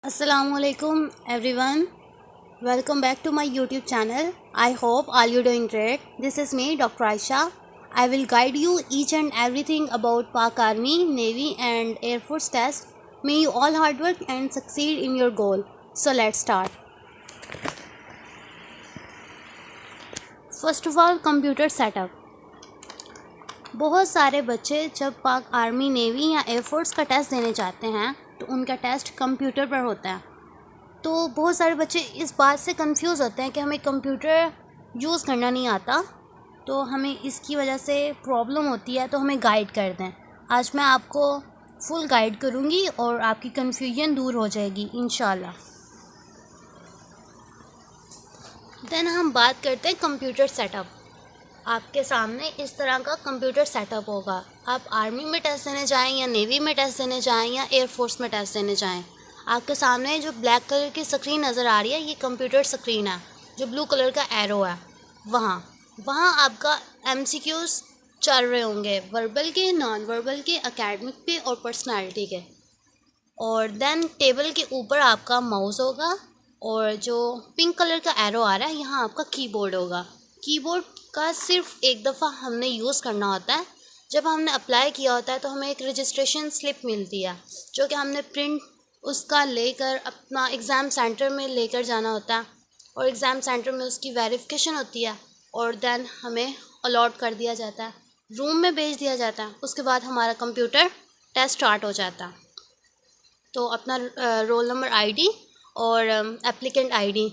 Assalamualaikum everyone. Welcome back to my YouTube channel. I hope all you doing great. This is me, Dr. Aisha. I will guide you each and everything about Pak Army, Navy and Air Force test. May you all hard work and succeed in your goal. So let's start. First of all, computer setup. बहुत सारे बच्चे जब पाक army, navy या air force का test देने जाते हैं तो उनका टेस्ट कंप्यूटर पर होता है। तो बहुत सारे बच्चे इस बात से कंफ्यूज होते हैं कि हमें कंप्यूटर यूज़ करना नहीं आता, तो हमें इसकी वजह से प्रॉब्लम होती है, तो हमें गाइड कर दें। आज मैं आपको फुल गाइड करूँगी और आपकी कन्फ्यूजन दूर हो जाएगी इंशाल्लाह। देन हम बात करते हैं कंप्यूटर सेटअप। आपके सामने इस तरह का कंप्यूटर सेटअप होगा। आप आर्मी में टेस्ट देने जाएं या नेवी में टेस्ट देने जाएं या एयरफोर्स में टेस्ट देने जाएं, आपके सामने जो ब्लैक कलर की स्क्रीन नज़र आ रही है, ये कंप्यूटर स्क्रीन है। जो ब्लू कलर का एरो है वहाँ वहाँ आपका एमसीक्यूज़ चल रहे होंगे, वर्बल के, नॉन वर्बल के, एकेडमिक पे और पर्सनालिटी के। और देन टेबल के ऊपर आपका माउस होगा और जो पिंक कलर का एरो आ रहा है यहाँ आपका कीबोर्ड होगा। कीबोर्ड का सिर्फ एक दफ़ा हमने यूज़ करना होता है। जब हमने अप्लाई किया होता है तो हमें एक रजिस्ट्रेशन स्लिप मिलती है, जो कि हमने प्रिंट उसका लेकर अपना एग्ज़ाम सेंटर में लेकर जाना होता है और एग्ज़ाम सेंटर में उसकी वेरिफिकेशन होती है और देन हमें अलॉट कर दिया जाता है, रूम में भेज दिया जाता है। उसके बाद हमारा कंप्यूटर टेस्ट स्टार्ट हो जाता है। तो अपना रोल नंबर आईडी और एप्लीकेंट आईडी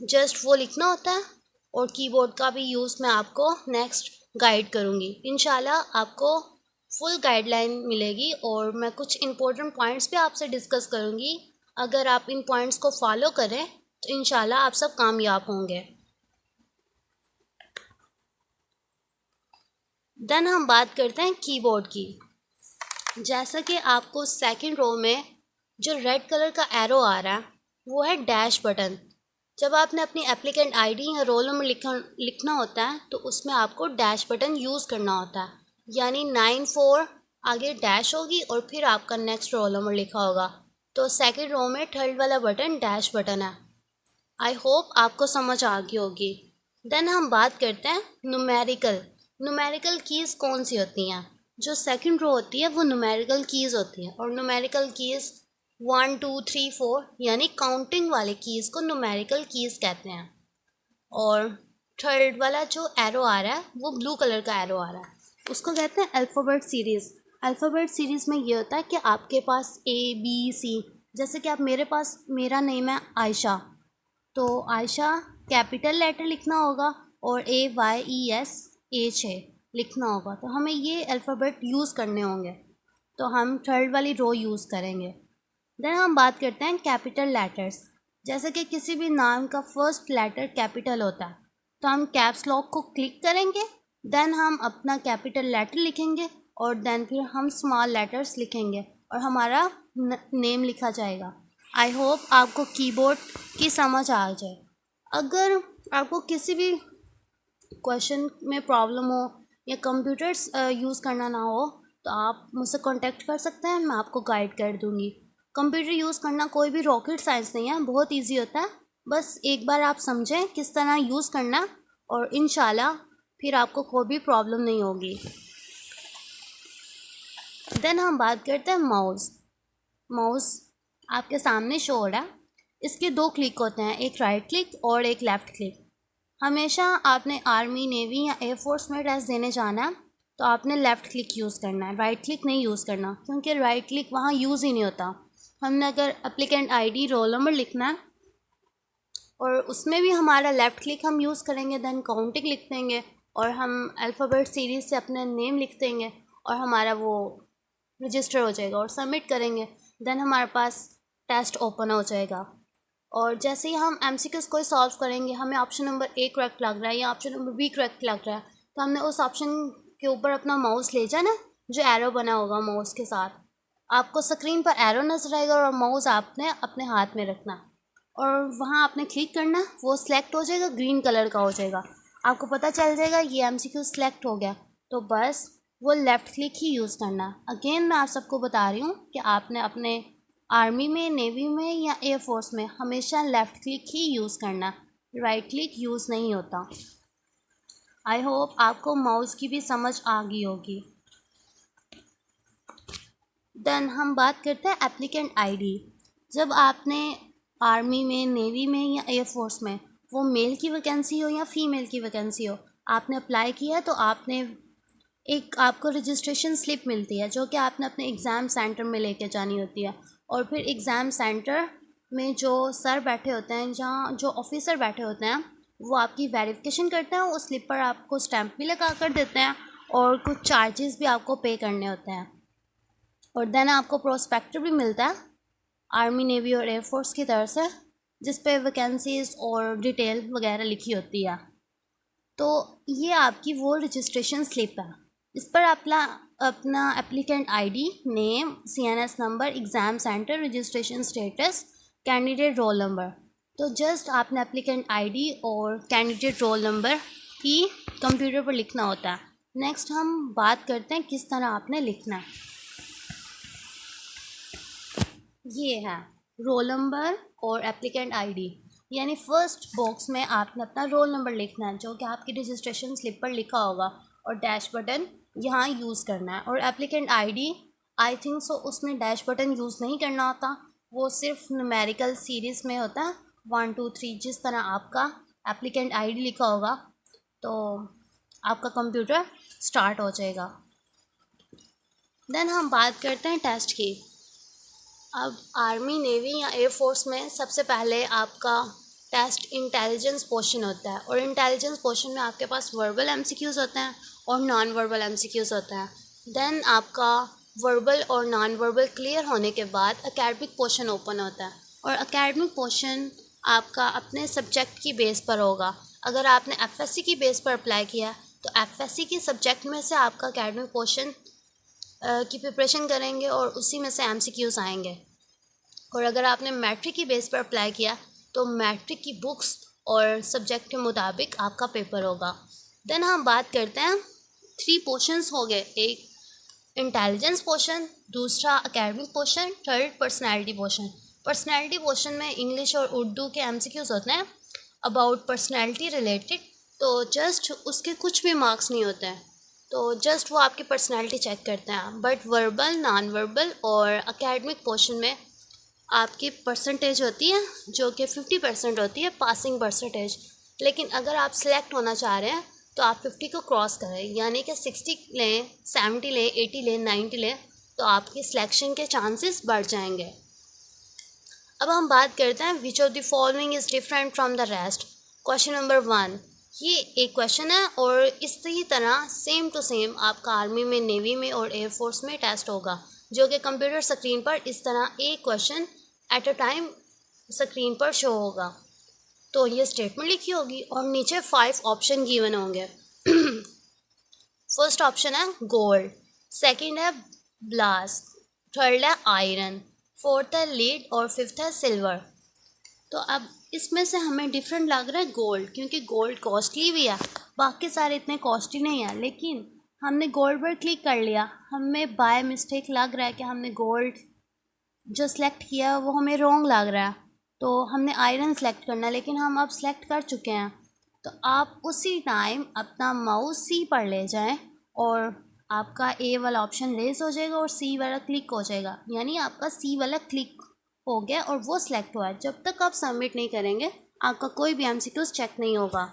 जस्ट वो लिखना होता है और कीबोर्ड का भी यूज़ मैं आपको नेक्स्ट गाइड करूँगी। इंशाल्लाह आपको फुल गाइडलाइन मिलेगी और मैं कुछ इम्पोर्टेंट पॉइंट्स भी आपसे डिस्कस करूँगी। अगर आप इन पॉइंट्स को फॉलो करें तो इंशाल्लाह आप सब कामयाब होंगे। देन हम बात करते हैं कीबोर्ड की। जैसा कि आपको सेकंड रो में जो रेड कलर का एरो आ रहा है वो है डैश बटन। जब आपने अपनी एप्लीकेंट आईडी या रोल नंबर लिखना होता है तो उसमें आपको डैश बटन यूज़ करना होता है, यानी 94 आगे डैश होगी और फिर आपका नेक्स्ट रोल नंबर लिखा होगा। तो सेकंड रो में थर्ड वाला बटन डैश बटन है। आई होप आपको समझ आ गई होगी। देन हम बात करते हैं न्यूमेरिकल कीज़ कौन सी होती हैं। जो सेकंड रो होती है वो न्यूमेरिकल कीज़ होती है और न्यूमेरिकल कीज़ 1 2 3 4 यानी काउंटिंग वाले कीज़ को न्यूमेरिकल कीज़ कहते हैं। और थर्ड वाला जो एरो आ रहा है वो ब्लू कलर का एरो आ रहा है, उसको कहते हैं अल्फ़ाबेट सीरीज़। अल्फ़ाबेट सीरीज़ में ये होता है कि आपके पास ABC, जैसे कि आप मेरा नेम है आयशा, तो आयशा कैपिटल लेटर लिखना होगा और AYESH लिखना होगा। तो हमें ये अल्फ़ाबेट यूज़ करने होंगे, तो हम थर्ड वाली रो यूज़ करेंगे। देन हम बात करते हैं कैपिटल लेटर्स। जैसे कि किसी भी नाम का फर्स्ट लेटर कैपिटल होता है तो हम कैप्स लॉक को क्लिक करेंगे, देन हम अपना कैपिटल लेटर लिखेंगे और देन फिर हम स्मॉल लेटर्स लिखेंगे और हमारा नेम लिखा जाएगा। आई होप आपको कीबोर्ड की समझ आ जाए। अगर आपको किसी भी क्वेश्चन में प्रॉब्लम हो या कंप्यूटर्स यूज़ करना ना हो तो आप मुझसे कांटेक्ट कर सकते हैं, मैं आपको गाइड कर दूँगी। कंप्यूटर यूज़ करना कोई भी रॉकेट साइंस नहीं है, बहुत इजी होता है। बस एक बार आप समझें किस तरह यूज़ करना और इंशाल्लाह फिर आपको कोई भी प्रॉब्लम नहीं होगी। देन हम बात करते हैं माउस आपके सामने शो हो रहा है। इसके दो क्लिक होते हैं, एक राइट क्लिक और एक लेफ़्ट क्लिक। हमेशा आपने आर्मी, नेवी या एयरफोर्स में टेस्ट देने जाना है तो आपने लेफ़्ट क्लिक यूज़ करना है, राइट क्लिक नहीं यूज़ करना, क्योंकि राइट क्लिक वहाँ यूज़ ही नहीं होता। हमने अगर एप्लीकेंट आईडी, रोल नंबर लिखना है और उसमें भी हमारा लेफ़्ट क्लिक हम यूज़ करेंगे, देन काउंटिंग लिख देंगे और हम अल्फ़ाबेट सीरीज़ से अपने नेम लिख देंगे और हमारा वो रजिस्टर हो जाएगा और सबमिट करेंगे। देन हमारे पास टेस्ट ओपन हो जाएगा और जैसे ही हम एमसीक्यूज़ कोई सॉल्व करेंगे, हमें ऑप्शन नंबर A करेक्ट लग रहा है या ऑप्शन नंबर B करेक्ट लग रहा है, तो हमने उस ऑप्शन के ऊपर अपना माउस ले जाना, जो एरो बना होगा माउस के साथ। आपको स्क्रीन पर एरो नजर आएगा और माउस आपने अपने हाथ में रखना और वहाँ आपने क्लिक करना, वो सिलेक्ट हो जाएगा, ग्रीन कलर का हो जाएगा। आपको पता चल जाएगा ये एमसीक्यू सिलेक्ट हो गया, तो बस वो लेफ़्ट क्लिक ही यूज़ करना। अगेन मैं आप सबको बता रही हूँ कि आपने अपने आर्मी में, नेवी में या एयरफोर्स में हमेशा लेफ़्ट क्लिक ही यूज़ करना, राइट क्लिक यूज़ नहीं होता। आई होप आपको माउस की भी समझ आ गई होगी। देन हम बात करते हैं एप्लीकेंट आईडी। जब आपने आर्मी में, नेवी में या एयरफोर्स में, वो मेल की वैकेंसी हो या फीमेल की वैकेंसी हो, आपने अप्लाई किया तो आपने एक आपको रजिस्ट्रेशन स्लिप मिलती है जो कि आपने अपने एग्ज़ाम सेंटर में लेके जानी होती है। और फिर एग्ज़ाम सेंटर में जो सर बैठे होते हैं, जहाँ जो ऑफिसर बैठे होते हैं, वो आपकी वेरिफिकेशन करते हैं। उस स्लिप पर आपको स्टैंप भी लगा कर देते हैं और कुछ चार्जेस भी आपको पे करने होते हैं। और देन आपको प्रोस्पेक्टर भी मिलता है आर्मी, नेवी और एयरफोर्स की तरफ से, जिस पे वैकेंसीज़ और डिटेल वगैरह लिखी होती है। तो ये आपकी वो रजिस्ट्रेशन स्लिप है। इस पर अपना अपना applicant ID, name, CNS number, exam centre, registration status, candidate roll number, तो जस्ट आपने एप्लीकेंट आईडी और कैंडिडेट रोल नंबर ही कंप्यूटर पर लिखना होता है। नेक्स्ट हम बात करते हैं किस तरह आपने लिखना है। ये है रोल नंबर और एप्लीकेंट आईडी, यानी फर्स्ट बॉक्स में आपने अपना रोल नंबर लिखना है जो कि आपकी रजिस्ट्रेशन स्लिप पर लिखा होगा, और डैश बटन यहाँ यूज़ करना है। और applicant ID, I think so उसमें डैश बटन यूज़ नहीं करना होता, वो सिर्फ न्यूमेरिकल सीरीज़ में होता है 1 2 3। जिस तरह आपका एप्लीकेंट आईडी लिखा होगा तो आपका कंप्यूटर स्टार्ट हो जाएगा। देन हम बात करते हैं टेस्ट की। अब आर्मी, नेवी या एयरफोर्स में सबसे पहले आपका टेस्ट इंटेलिजेंस पोर्शन होता है, और इंटेलिजेंस पोर्शन में आपके पास वर्बल एमसीक्यूज़ होते हैं और नॉन वर्बल एमसीक्यूज़ होते हैं। देन आपका वर्बल और नॉन वर्बल क्लियर होने के बाद एकेडमिक पोर्शन ओपन होता है, और एकेडमिक पोर्शन आपका अपने सब्जेक्ट की बेस पर होगा। अगर आपने एफएससी की बेस पर अप्लाई किया तो एफएससी की सब्जेक्ट में से आपका एकेडमिक पोर्शन की प्रिपरेशन करेंगे और उसी में से एमसीक्यूज़ आएंगे। और अगर आपने मैट्रिक की बेस पर अप्लाई किया तो मैट्रिक की बुक्स और सब्जेक्ट के मुताबिक आपका पेपर होगा। देन हम बात करते हैं 3 पोर्शंस हो गए, एक इंटेलिजेंस पोर्शन, दूसरा academic portion, third personality portion. Personality portion में इंग्लिश और उर्दू के एमसीक्यूज़ होते हैं अबाउट पर्सनैलिटी रिलेटेड, तो जस्ट उसके कुछ भी मार्क्स नहीं होते हैं, तो जस्ट वो आपकी पर्सनैलिटी चेक करते हैं। बट वर्बल, नॉन वर्बल और एकेडमिक पोर्शन में आपकी परसेंटेज होती है जो कि 50% होती है, पासिंग परसेंटेज। लेकिन अगर आप सिलेक्ट होना चाह रहे हैं तो आप 50 को क्रॉस करें, यानी कि 60 लें, 70 लें, 80 लें, 90 लें, तो आपकी सिलेक्शन के चांसेस बढ़ जाएंगे। अब हम बात करते हैं which of the following is different from the rest. Question number 1, ये एक क्वेश्चन है और इसी तरह सेम टू सेम आपका आर्मी में, नेवी में और एयरफोर्स में टेस्ट होगा, जो कि कंप्यूटर स्क्रीन पर इस तरह एक question at a time screen पर शो होगा। तो ये स्टेटमेंट लिखी होगी और नीचे 5 ऑप्शन गिवन होंगे। फर्स्ट ऑप्शन है गोल्ड, सेकंड है ब्लास, थर्ड है आयरन, फोर्थ है लीड और फिफ्थ है सिल्वर। तो अब इसमें से हमें डिफरेंट लग रहा है गोल्ड, क्योंकि गोल्ड कॉस्टली भी है, बाकी सारे इतने कॉस्टली नहीं है। लेकिन हमने गोल्ड पर क्लिक कर लिया, हमें बाय मिस्टेक लग रहा है कि हमने गोल्ड जो सिलेक्ट किया वो हमें रॉन्ग लग रहा है, तो हमने आयरन सेलेक्ट करना है, लेकिन हम अब सेलेक्ट कर चुके हैं। तो आप उसी टाइम अपना माउस सी पर ले जाएं और आपका ए वाला ऑप्शन रेज हो जाएगा और सी वाला क्लिक हो जाएगा, यानी आपका सी वाला क्लिक हो गया और वो सिलेक्ट हुआ है। जब तक आप सबमिट नहीं करेंगे आपका कोई भी एमसीक्यूज़ चेक नहीं होगा।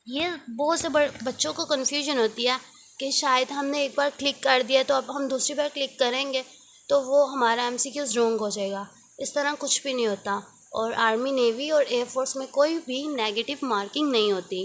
ये बहुत से बच्चों को कन्फ्यूजन होती है कि शायद हमने एक बार क्लिक कर दिया तो अब हम दूसरी बार क्लिक करेंगे तो वो हमारा एमसीक्यूज़ रॉन्ग हो जाएगा। इस तरह कुछ भी नहीं होता, और आर्मी, नेवी और एयरफोर्स में कोई भी नेगेटिव मार्किंग नहीं होती।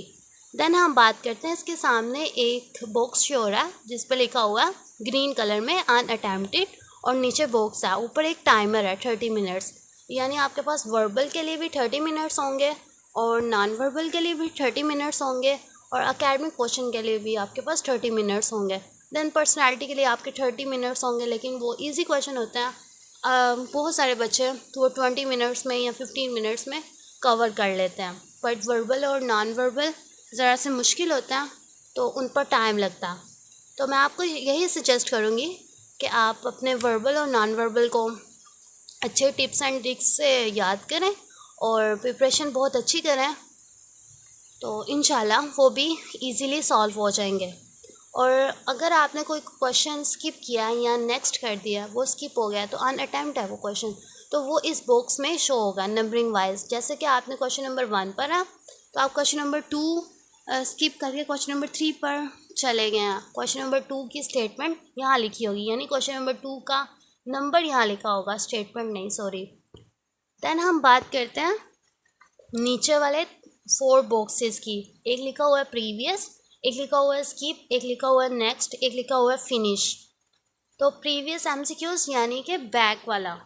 देन हम बात करते हैं, इसके सामने एक बॉक्स शो हो रहा है जिस पर लिखा हुआ है ग्रीन कलर में अनअटेम्प्टेड, और नीचे बॉक्स है, ऊपर एक टाइमर है 30 मिनट्स, यानी आपके पास वर्बल के लिए भी 30 मिनट्स होंगे और नॉन वर्बल के लिए भी 30 मिनट्स होंगे, और एकेडमिक क्वेश्चन के लिए भी आपके पास 30 मिनट्स होंगे। देन पर्सनालिटी के लिए आपके 30 मिनट्स होंगे, लेकिन वो इजी क्वेश्चन होते हैं, बहुत सारे बच्चे तो वो 20 मिनट्स में या 15 मिनट्स में कवर कर लेते हैं। बट वर्बल और नॉन वर्बल ज़रा से मुश्किल होता है, तो उन पर टाइम लगता है। तो मैं आपको यही सजेस्ट करूँगी कि आप अपने वर्बल और नॉन वर्बल को अच्छे टिप्स एंड ट्रिक्स से याद करें और प्रिपरेशन बहुत अच्छी करें, तो इंशाल्लाह वो भी इजीली सॉल्व हो जाएंगे। और अगर आपने कोई क्वेश्चन स्किप किया या नेक्स्ट कर दिया, वो स्किप हो गया, तो अनअटेम्प्ट है वो क्वेश्चन, तो वो इस बॉक्स में शो होगा नंबरिंग वाइज। जैसे कि आपने क्वेश्चन नंबर 1 पर है, तो आप क्वेश्चन नंबर 2 स्किप करके क्वेश्चन नंबर 3 पर चले गए हैं। क्वेश्चन नंबर 2 की स्टेटमेंट यहाँ लिखी होगी, यानी क्वेश्चन नंबर 2 का नंबर यहाँ लिखा होगा, स्टेटमेंट नहीं, सॉरी। देन हम बात करते हैं नीचे वाले 4 बॉक्सेस की। एक लिखा हुआ है प्रीवियस, एक लिखा हुआ है स्किप, एक लिखा हुआ है नेक्स्ट, एक लिखा हुआ है फिनिश। तो प्रीवियस एमसीक्यूज यानी कि बैक वाला,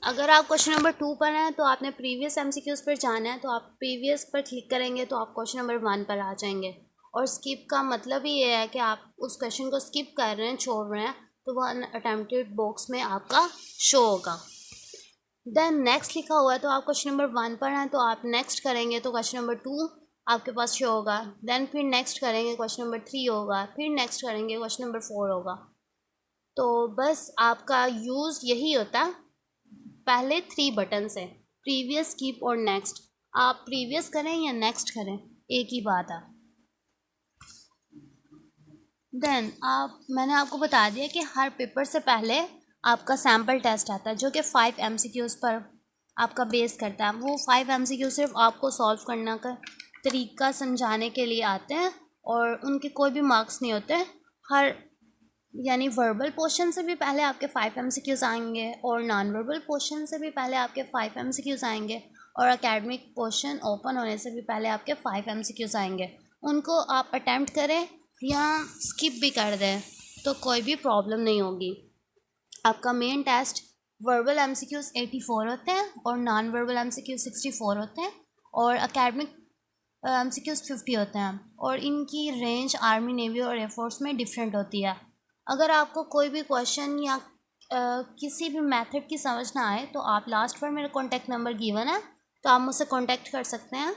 अगर आप क्वेश्चन नंबर 2 पर हैं तो आपने प्रीवियस एमसीक्यूज पर जाना है, तो आप प्रीवियस पर क्लिक करेंगे तो आप क्वेश्चन नंबर 1 पर आ जाएंगे। और स्किप का मतलब ही ये है कि आप उस क्वेश्चन को स्किप कर रहे हैं, छोड़ रहे हैं, तो वह अनअटेम्प्टेड बॉक्स में आपका शो होगा। देन नेक्स्ट लिखा हुआ है, तो आप क्वेश्चन नंबर 1 पर हैं तो आप नेक्स्ट करेंगे तो क्वेश्चन नंबर 2 आपके पास शो होगा। देन फिर नेक्स्ट करेंगे क्वेश्चन नंबर 3 होगा, फिर नेक्स्ट करेंगे क्वेश्चन नंबर 4 होगा। तो बस आपका यूज़ यही होता है पहले 3 बटन से, प्रीवियस, स्किप और नेक्स्ट। आप प्रीवियस करें या नेक्स्ट करें, एक ही बात है। देन मैंने आपको बता दिया कि हर पेपर से पहले आपका सैम्पल टेस्ट आता है, जो कि 5 एमसीक्यूज़ पर आपका बेस करता है। वो 5 एमसीक्यू सिर्फ आपको सॉल्व करने का तरीका समझाने के लिए आते हैं, और उनके कोई भी मार्क्स नहीं होते। हर यानी वर्बल पोर्शन से भी पहले आपके 5 एमसीक्यूज़ आएंगे, और नॉन वर्बल पोर्शन से भी पहले आपके 5 एमसीक्यूज़ आएंगे, और एकेडमिक पोर्शन ओपन होने से भी पहले आपके 5 एमसीक्यूज़ आएंगे। उनको आप अटैम्प्ट करें या स्किप भी कर दें तो कोई भी प्रॉब्लम नहीं होगी। आपका मेन टेस्ट वर्बल एमसीक्यूज़ 84 होते हैं और नॉन वर्बल एमसीक्यूज़ 64 होते हैं, और एकेडमिक एमसीक्यूज़ 50 होते हैं, और इनकी रेंज आर्मी, नेवी और एयरफोर्स में डिफरेंट होती है। अगर आपको कोई भी क्वेश्चन या किसी भी मेथड की समझ ना आए, तो आप लास्ट पर मेरा कॉन्टैक्ट नंबर गिवन है, तो आप मुझसे कॉन्टैक्ट कर सकते हैं।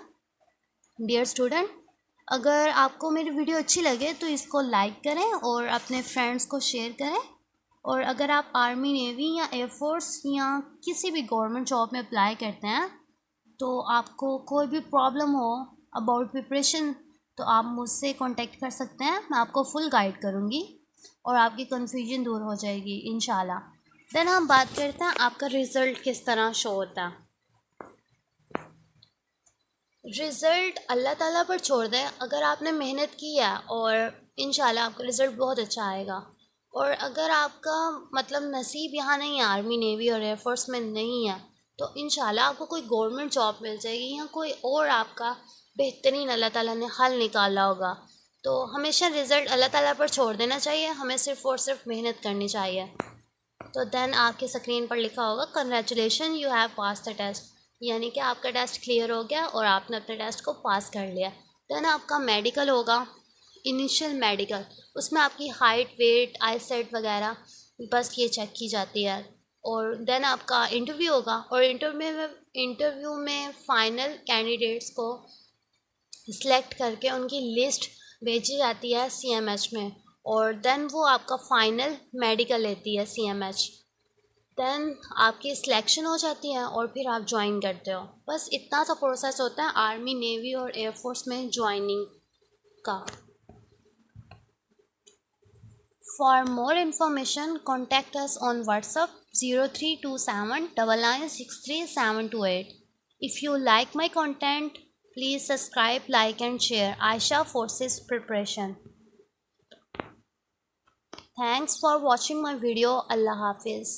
डियर स्टूडेंट, अगर आपको मेरी वीडियो अच्छी लगे तो इसको लाइक करें और अपने फ्रेंड्स को शेयर करें। और अगर आप आर्मी, नेवी या एयरफोर्स या किसी भी गवर्नमेंट जॉब में अप्लाई करते हैं, तो आपको कोई भी प्रॉब्लम हो अबाउट प्रिपरेशन, तो आप मुझसे कांटेक्ट कर सकते हैं। मैं आपको फुल गाइड करूँगी और आपकी कन्फ्यूजन दूर हो जाएगी इंशाल्लाह। देन हम बात करते हैं आपका रिज़ल्ट किस तरह शो होता है। रिज़ल्ट अल्लाह ताला पर छोड़ दें। अगर आपने मेहनत की है और इंशाल्लाह आपका रिज़ल्ट बहुत अच्छा आएगा। और अगर आपका मतलब नसीब यहाँ नहीं है, आर्मी, नेवी और एयरफोर्स में नहीं है, तो इंशाल्लाह आपको कोई गवर्नमेंट जॉब मिल जाएगी, या कोई और आपका बेहतरीन अल्लाह ताला ने हल निकाला होगा। तो हमेशा रिज़ल्ट अल्लाह ताला पर छोड़ देना चाहिए, हमें सिर्फ़ और सिर्फ मेहनत करनी चाहिए। तो देन आपके स्क्रीन पर लिखा होगा congratulation you have pass the test, यानी कि आपका टेस्ट क्लियर हो गया और आपने अपने टेस्ट को पास कर लिया। देन आपका मेडिकल होगा, इनिशियल मेडिकल, उसमें आपकी हाइट, वेट, आई सेट वगैरह बस ये चेक की जाती है। और देन आपका इंटरव्यू होगा, और इंटरव्यू में फ़ाइनल कैंडिडेट्स को सिलेक्ट करके उनकी लिस्ट भेजी जाती है सीएमएच में, और देन वो आपका फ़ाइनल मेडिकल लेती है सीएमएच। देन आपकी सिलेक्शन हो जाती है और फिर आप ज्वाइन करते हो। बस इतना सा प्रोसेस होता है आर्मी, नेवी और एयरफोर्स में ज्वाइनिंग का। For more information contact us on WhatsApp 032799963728। If you like my content please subscribe, like and share Ayesha forces preparation. Thanks for watching my video. अल्लाह हाफिज़।